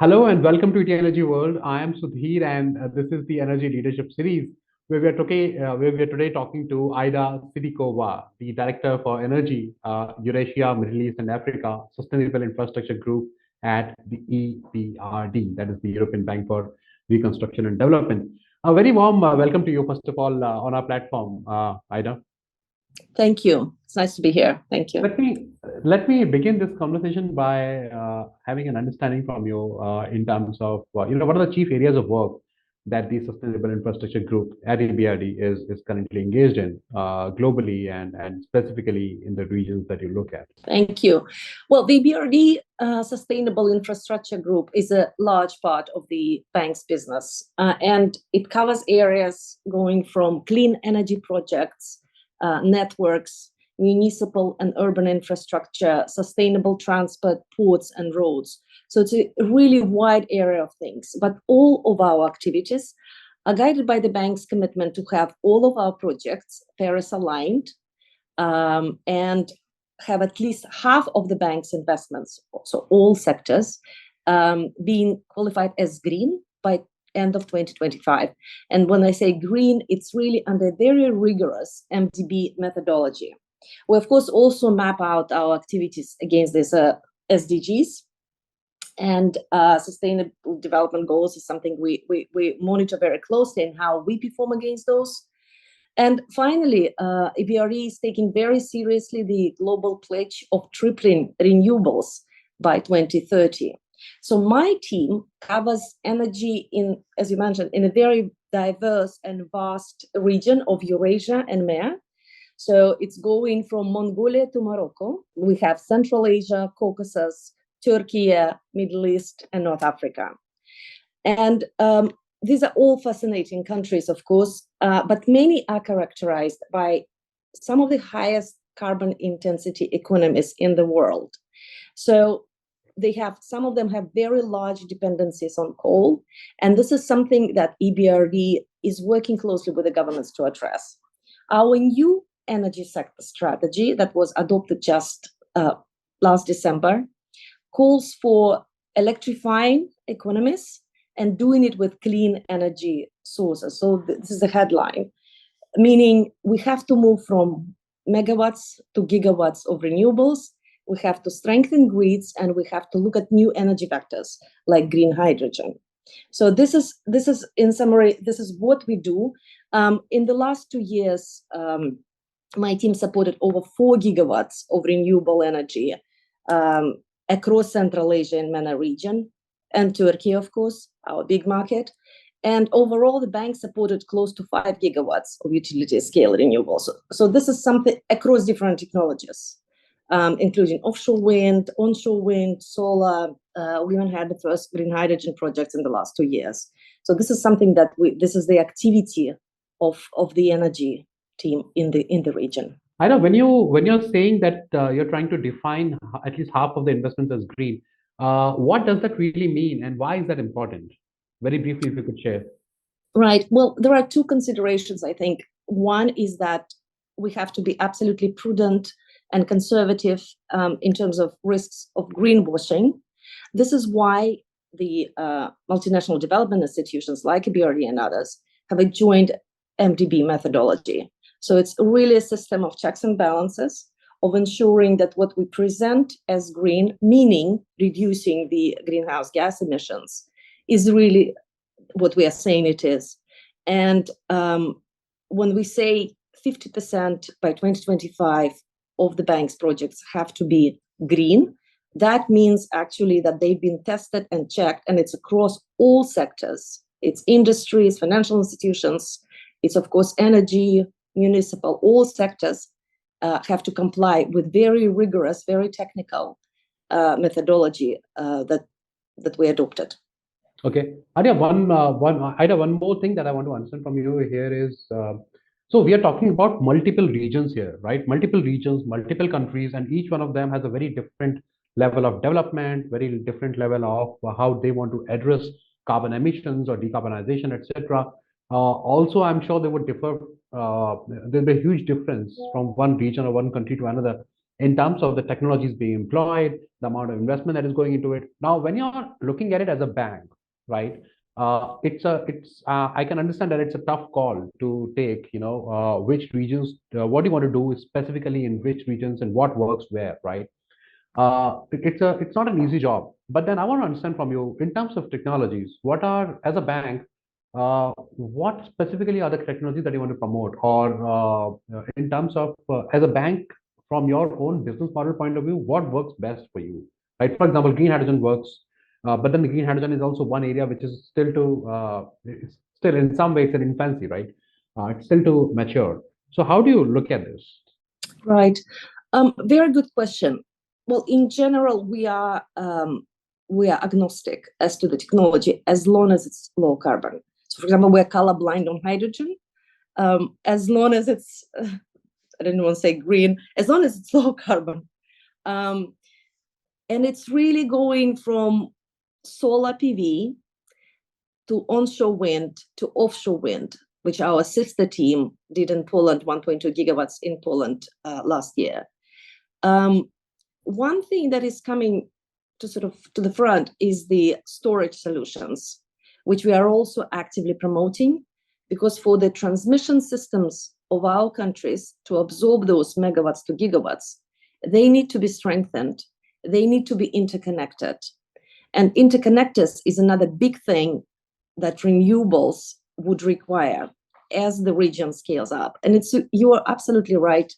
Hello and welcome to ETEnergyworld. I am Sudhir, and this is the Energy Leadership Series, where we are today talking to Aida Sitdikova, the Director for Energy, Eurasia, Middle East, and Africa Sustainable Infrastructure Group at the EBRD, that is the European Bank for Reconstruction and Development. A very warm welcome to you, first of all, on our platform, Aida. Thank you. It's nice to be here. Thank you. Let me begin this conversation by having an understanding from you in terms of what are the chief areas of work that the Sustainable Infrastructure Group at EBRD is currently engaged in globally and specifically in the regions that you look at. Thank you. Well, the EBRD Sustainable Infrastructure Group is a large part of the bank's business, and it covers areas going from clean energy projects, networks, municipal and urban infrastructure, sustainable transport, ports and roads. So it's a really wide area of things, but all of our activities are guided by the bank's commitment to have all of our projects Paris aligned, and have at least half of the bank's investments, so all sectors, being qualified as green by end of 2025. And when I say green, it's really under very rigorous MDB methodology. We, of course, also map out our activities against these SDGs, and sustainable development goals is something we monitor very closely and how we perform against those. And finally, EBRD is taking very seriously the global pledge of tripling renewables by 2030. So my team covers energy in, as you mentioned, in a very diverse and vast region of Eurasia and MEA. So it's going from Mongolia to Morocco. We have Central Asia, Caucasus, Turkey, Middle East, and North Africa. And these are all fascinating countries, of course, but many are characterized by some of the highest carbon intensity economies in the world. So some of them have very large dependencies on coal, and this is something that EBRD is working closely with the governments to address. Our new energy sector strategy that was adopted just last December calls for electrifying economies and doing it with clean energy sources. So this is the headline, meaning we have to move from megawatts to gigawatts of renewables. We have to strengthen grids, and we have to look at new energy vectors like green hydrogen. So this is in summary, this is what we do. In the last 2 years, my team supported over 4 gigawatts of renewable energy across Central Asia and MENA region, and Turkey, of course, our big market. And overall, the bank supported close to 5 gigawatts of utility scale renewables. So this is something across different technologies, including offshore wind, onshore wind, solar. We even had the first green hydrogen projects in the last 2 years. So this is something that this is the activity of the energy team in the region. I know when you're saying that you're trying to define at least half of the investments as green, what does that really mean, and why is that important? Very briefly, if you could share. Right. Well, there are 2 considerations, I think. One is that we have to be absolutely prudent and conservative in terms of risks of greenwashing. This is why the multinational development institutions like EBRD and others have a joint MDB methodology. So it's really a system of checks and balances of ensuring that what we present as green, meaning reducing the greenhouse gas emissions, is really what we are saying it is. And when we say 50% by 2025 of the bank's projects have to be green, that means actually that they've been tested and checked, and it's across all sectors. It's industries, financial institutions, it's of course energy, municipal, all sectors have to comply with very rigorous, very technical methodology that we adopted. Okay, Aida, one more thing that I want to understand from you here is, so we are talking about multiple regions here, right? Multiple regions, multiple countries, and each one of them has a very different level of development, very different level of how they want to address carbon emissions or decarbonization, etc. Also, I'm sure they would differ. There'll be a huge difference from one region or one country to another in terms of the technologies being employed, the amount of investment that is going into it. Now, when you're looking at it as a bank, right? I can understand that it's a tough call to take, which regions, what do you want to do specifically in which regions and what works where, right? It's not an easy job. But then I want to understand from you, in terms of technologies, what are, as a bank, what specifically are the technologies that you want to promote? Or in terms of, as a bank, from your own business model point of view, what works best for you? Right? For example, green hydrogen works, but then the green hydrogen is also one area which is it's still in some ways in infancy, right? It's still to mature. So how do you look at this? Right. Very good question. Well, in general, we are agnostic as to the technology as long as it's low carbon. So, for example, we're colorblind on hydrogen. As long as it's, I didn't want to say green, as long as it's low carbon. And it's really going from solar PV to onshore wind to offshore wind, which our sister team did in Poland, 1.2 gigawatts in Poland last year. One thing that is coming to the front is the storage solutions, which we are also actively promoting, because for the transmission systems of our countries to absorb those megawatts to gigawatts, they need to be strengthened. They need to be interconnected. And interconnectors is another big thing that renewables would require as the region scales up. And you are absolutely right.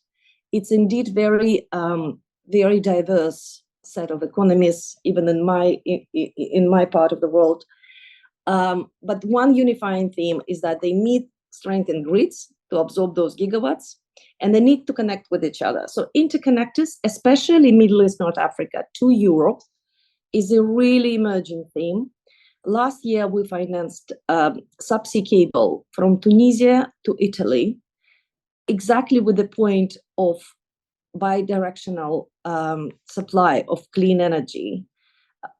It's indeed very diverse set of economies, even in my part of the world. But one unifying theme is that they need strengthened grids to absorb those gigawatts, and they need to connect with each other. So interconnectors, especially Middle East, North Africa to Europe, is a really emerging theme. Last year, we financed subsea cable from Tunisia to Italy, exactly with the point of bidirectional supply of clean energy,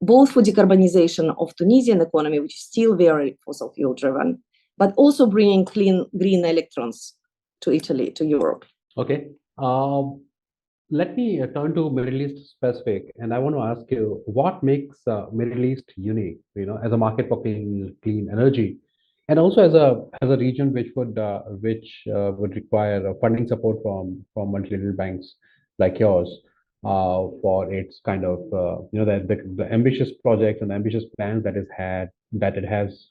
both for decarbonization of Tunisian economy, which is still very fossil fuel driven, but also bringing clean green electrons to Italy, to Europe. Okay. Let me turn to Middle East specific, and I want to ask you, what makes Middle East unique, as a market for clean energy, and also as a region which would require funding support from multilateral banks like yours for its kind of the ambitious projects and ambitious plans that it has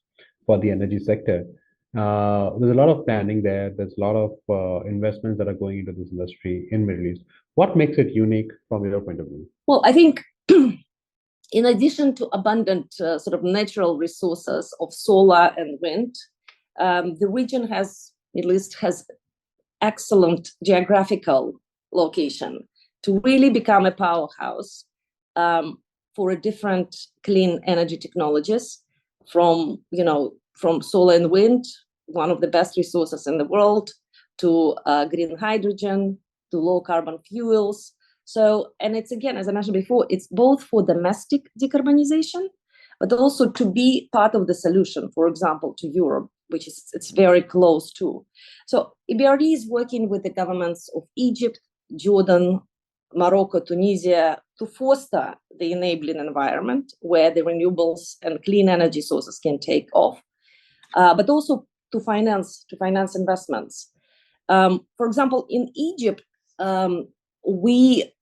for the energy sector. There's a lot of planning there. There's a lot of investments that are going into this industry in Middle East. What makes it unique from your point of view? Well, I think in addition to abundant natural resources of solar and wind, the region Middle East has excellent geographical location to really become a powerhouse for a different clean energy technologies from solar and wind, one of the best resources in the world, to green hydrogen, to low carbon fuels. So, and it's, again, as I mentioned before, it's both for domestic decarbonization, but also to be part of the solution, for example, to Europe, which it's very close to. So EBRD is working with the governments of Egypt, Jordan, Morocco, Tunisia to foster the enabling environment where the renewables and clean energy sources can take off, but also to finance investments. For example, in Egypt, we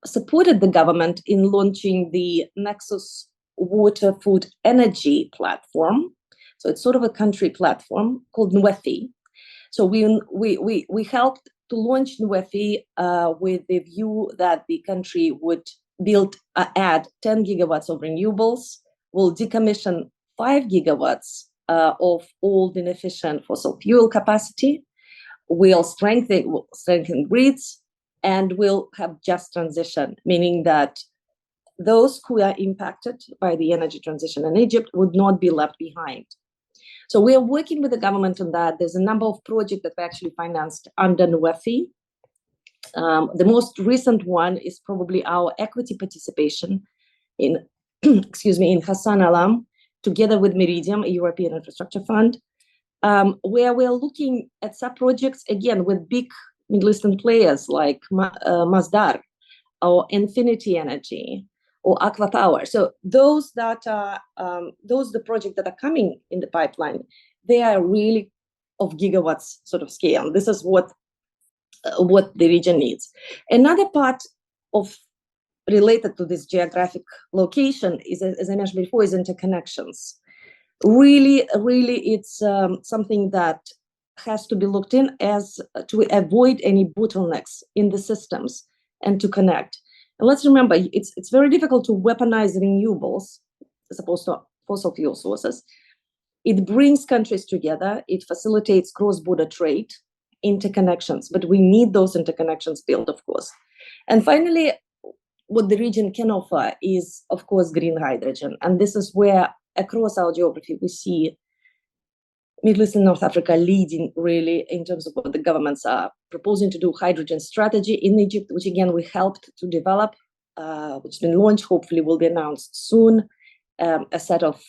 supported the government in launching the Nexus Water Food Energy platform. So it's sort of a country platform called NWEFI. So we helped to launch NWEFI with the view that the country would add 10 gigawatts of renewables, will decommission 5 gigawatts of old inefficient fossil fuel capacity, will strengthen grids, and will have just transition, meaning that those who are impacted by the energy transition in Egypt would not be left behind. So we are working with the government on that. There's a number of projects that we actually financed under NWEFI. The most recent one is probably our equity participation in, in Hassan Alam, together with Meridiam, a European infrastructure fund, where we're looking at sub-projects, again, with big Middle Eastern players like Masdar, or Infinity Energy, or Aqua Power. So those that are the projects that are coming in the pipeline, they are really of gigawatts sort of scale. This is what the region needs. Another part of related to this geographic location is, as I mentioned before, is interconnections. Really, it's something that has to be looked in as to avoid any bottlenecks in the systems and to connect. And let's remember, it's very difficult to weaponize renewables as opposed to fossil fuel sources. It brings countries together. It facilitates cross-border trade, interconnections, but we need those interconnections built, of course. And finally, what the region can offer is, of course, green hydrogen. And this is where, across our geography, we see Middle East and North Africa leading really in terms of what the governments are proposing to do. Hydrogen strategy in Egypt, which again we helped to develop, which has been launched, hopefully will be announced soon. A set of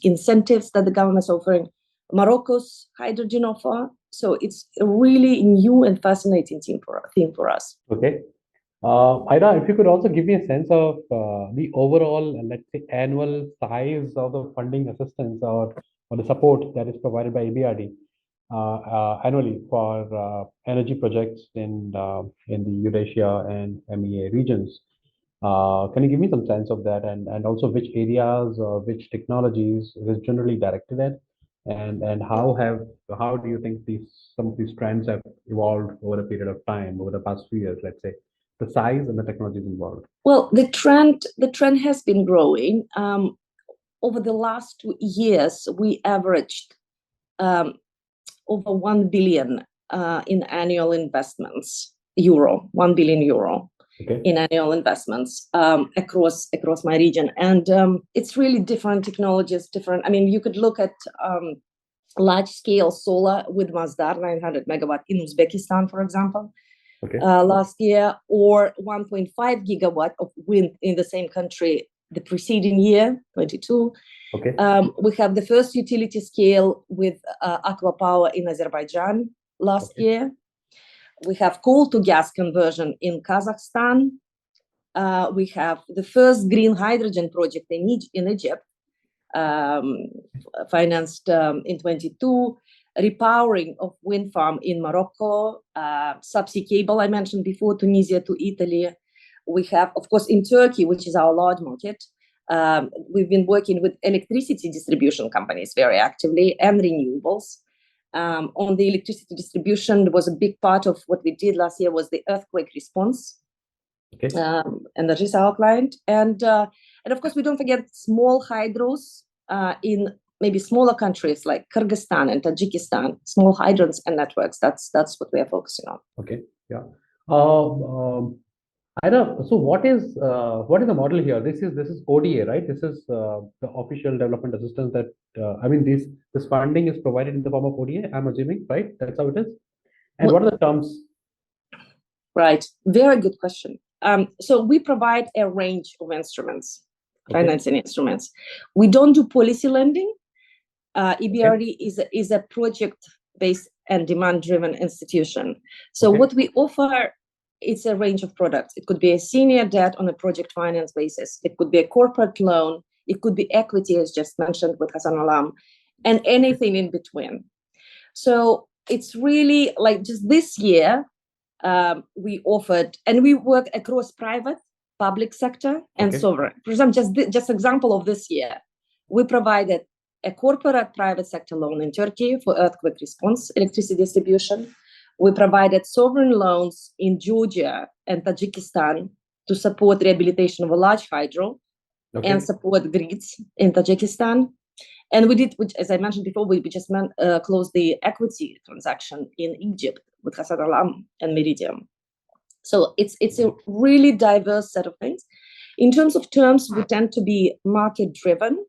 incentives that the government is offering. Morocco's hydrogen offer. So it's a really new and fascinating theme for us. Okay. Aida, if you could also give me a sense of the overall, let's say, annual size of the funding assistance or the support that is provided by EBRD annually for energy projects in the Eurasia and MEA regions. Can you give me some sense of that, and also which areas or which technologies it is generally directed at, and how do you think some of these trends have evolved over a period of time, over the past few years, let's say, the size and the technologies involved? Well, the trend has been growing. Over the last 2 years, we averaged over 1 billion in annual investments, 1 billion euro. Okay. In annual investments across my region. And it's really different technologies, different. I mean, you could look at large-scale solar with Masdar, 900 megawatt in Uzbekistan, for example, okay. Last year, or 1.5 gigawatt of wind in the same country the preceding year, 22. Okay. We have the first utility scale with Aqua Power in Azerbaijan last year. We have coal to gas conversion in Kazakhstan. We have the first green hydrogen project in Egypt, financed in 22. Repowering of wind farm in Morocco. Subsea cable I mentioned before, Tunisia to Italy. We have, of course, in Turkey, which is our large market. We've been working with electricity distribution companies very actively and renewables. On the electricity distribution, was a big part of what we did last year was the earthquake response. Okay. And that is our client. And of course, we don't forget small hydros in maybe smaller countries like Kyrgyzstan and Tajikistan, small hydrants and networks. That's what we are focusing on. Okay. Yeah. Aida, so what is the model here? This is ODA, right? This is the official development assistance that I mean this funding is provided in the form of ODA, I'm assuming, right? That's how it is. And what are the terms? Right. Very good question. So we provide a range of instruments, financing instruments. We don't do policy lending. EBRD is a project-based and demand-driven institution. So what we offer, it's a range of products. It could be a senior debt on a project finance basis. It could be a corporate loan. It could be equity, as just mentioned with Hassan Alam, and anything in between. So it's really like just this year, we offered, and we work across private, public sector, and sovereign. For example, just example of this year, we provided a corporate private sector loan in Turkey for earthquake response, electricity distribution. We provided sovereign loans in Georgia and Tajikistan to support rehabilitation of a large hydro and support grids in Tajikistan. And we did, which, as I mentioned before, we just closed the equity transaction in Egypt with Hassan Alam and Meridian. So it's a really diverse set of things. In terms of terms, we tend to be market-driven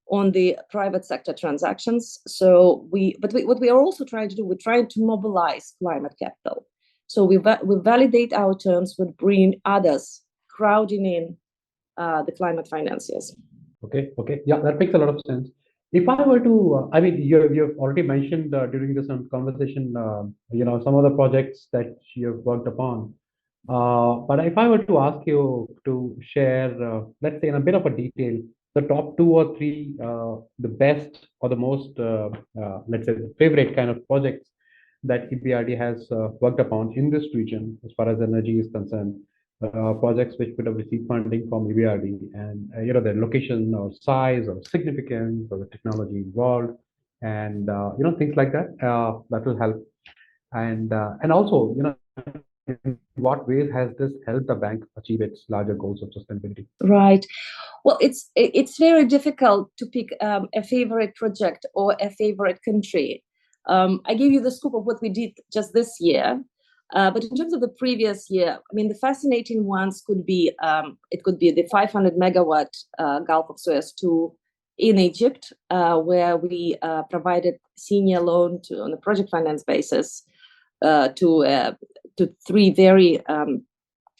on the private sector transactions. So what we are also trying to do, we're trying to mobilize climate capital. So we validate our terms, we bring others crowding in the climate financiers. Okay. Yeah, that makes a lot of sense. If I were to, I mean, you've already mentioned during this conversation, some of the projects that you've worked upon. But if I were to ask you to share, let's say in a bit of a detail, the top two or three, the best or the most, let's say, the favorite kind of projects that EBRD has worked upon in this region, as far as energy is concerned, projects which would have received funding from EBRD, and their location or size or significance or the technology involved, and things like that. That will help. And also, in what ways has this helped the bank achieve its larger goals of sustainability? Right. Well, it's very difficult to pick a favorite project or a favorite country. I gave you the scope of what we did just this year, but in terms of the previous year, I mean, the fascinating ones could be it could be the 500 megawatt Gulf of Suez 2 in Egypt, where we provided senior loan on a project finance basis to three very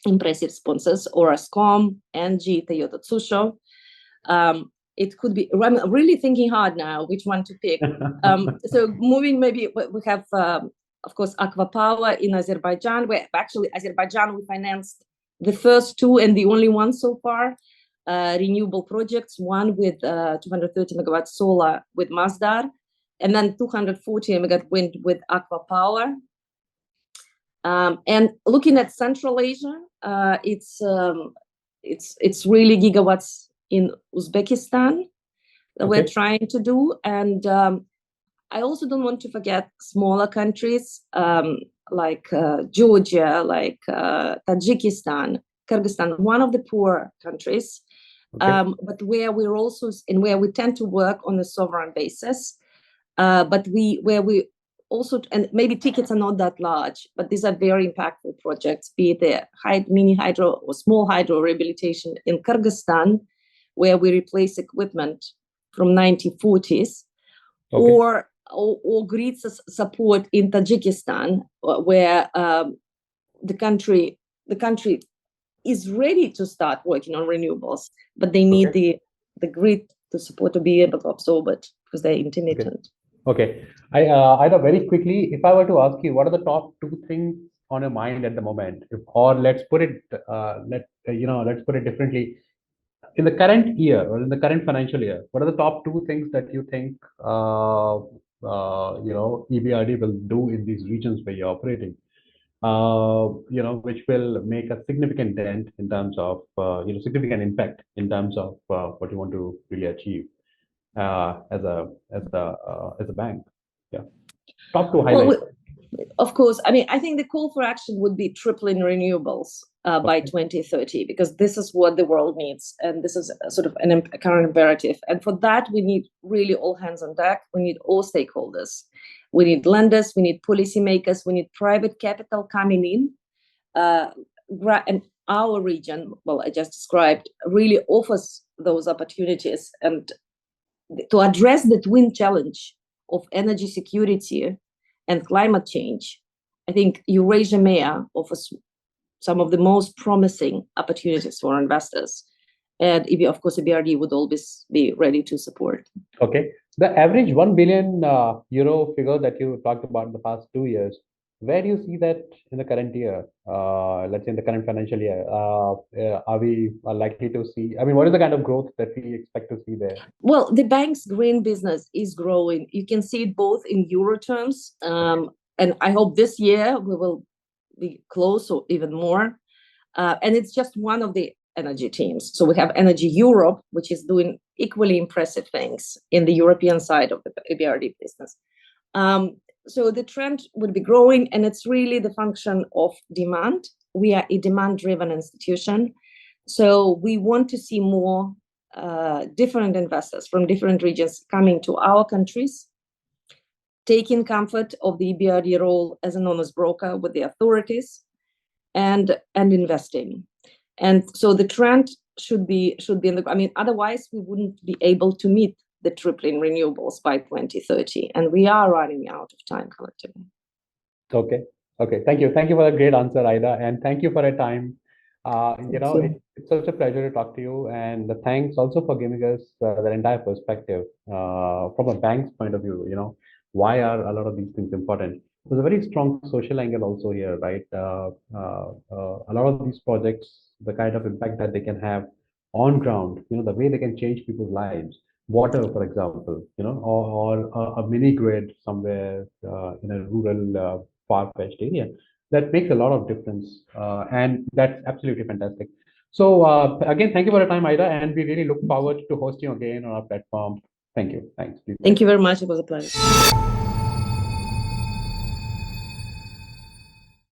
impressive sponsors: Orascom, Engie, Toyota Tsusho. It could be, I'm really thinking hard now which one to pick. So moving, maybe we have, of course, Aqua Power in Azerbaijan, where actually Azerbaijan, we financed the first two and the only one so far, renewable projects, one with 230 megawatt solar with Masdar, and then 240 megawatt wind with Aqua Power. And looking at Central Asia, it's really gigawatts in Uzbekistan that we're trying to do. And I also don't want to forget smaller countries like Georgia, like Tajikistan, Kyrgyzstan, one of the poor countries, but where we're also, and where we tend to work on a sovereign basis, but where we also, and maybe tickets are not that large, but these are very impactful projects, be it the mini hydro or small hydro rehabilitation in Kyrgyzstan, where we replace equipment from 1940s, or grid support in Tajikistan, where the country is ready to start working on renewables, but they need the grid to support to be able to absorb it because they're intermittent. Okay. Aida, very quickly, if I were to ask you, what are the top two things on your mind at the moment? Or let's put it, let's put it differently. In the current year or in the current financial year, what are the top two things that you think, EBRD will do in these regions where you're operating, which will make a significant dent in terms of, significant impact in terms of what you want to really achieve as a bank? Yeah, top two highlights. Of course, I mean, I think the call for action would be tripling renewables by 2030, because this is what the world needs, and this is a sort of a current imperative. And for that, we need really all hands on deck. We need all stakeholders. We need lenders, we need policymakers, we need private capital coming in. And our region, well, I just described, really offers those opportunities. And to address the twin challenge of energy security and climate change, I think Eurasia and MEA offers some of the most promising opportunities for investors. And of course, EBRD would always be ready to support. Okay. The average 1 billion euro figure that you talked about in the past 2 years, where do you see that in the current year? Let's say in the current financial year, are we likely to see? I mean, what is the kind of growth that we expect to see there? Well, the bank's green business is growing. You can see it both in euro terms, and I hope this year we will be close or even more. And it's just one of the energy teams. So we have Energy Europe, which is doing equally impressive things in the European side of the EBRD business. So the trend would be growing, and it's really the function of demand. We are a demand-driven institution, so we want to see more different investors from different regions coming to our countries, taking comfort of the EBRD role as an honest broker with the authorities, and investing. And so the trend should be in the, I mean, otherwise we wouldn't be able to meet the tripling renewables by 2030, and we are running out of time collectively. Okay. Thank you for a great answer, Aida, and thank you for your time. It's such a pleasure to talk to you, and thanks also for giving us the entire perspective from a bank's point of view. Why are a lot of these things important? There's a very strong social angle also here, right? A lot of these projects, the kind of impact that they can have on ground, the way they can change people's lives. Water, for example, or a mini grid somewhere in a rural, far-fetched area. That makes a lot of difference, and that's absolutely fantastic. So again, thank you for your time, Aida, and we really look forward to hosting you again on our platform. Thank you. Thanks. Thank you very much. It was a pleasure.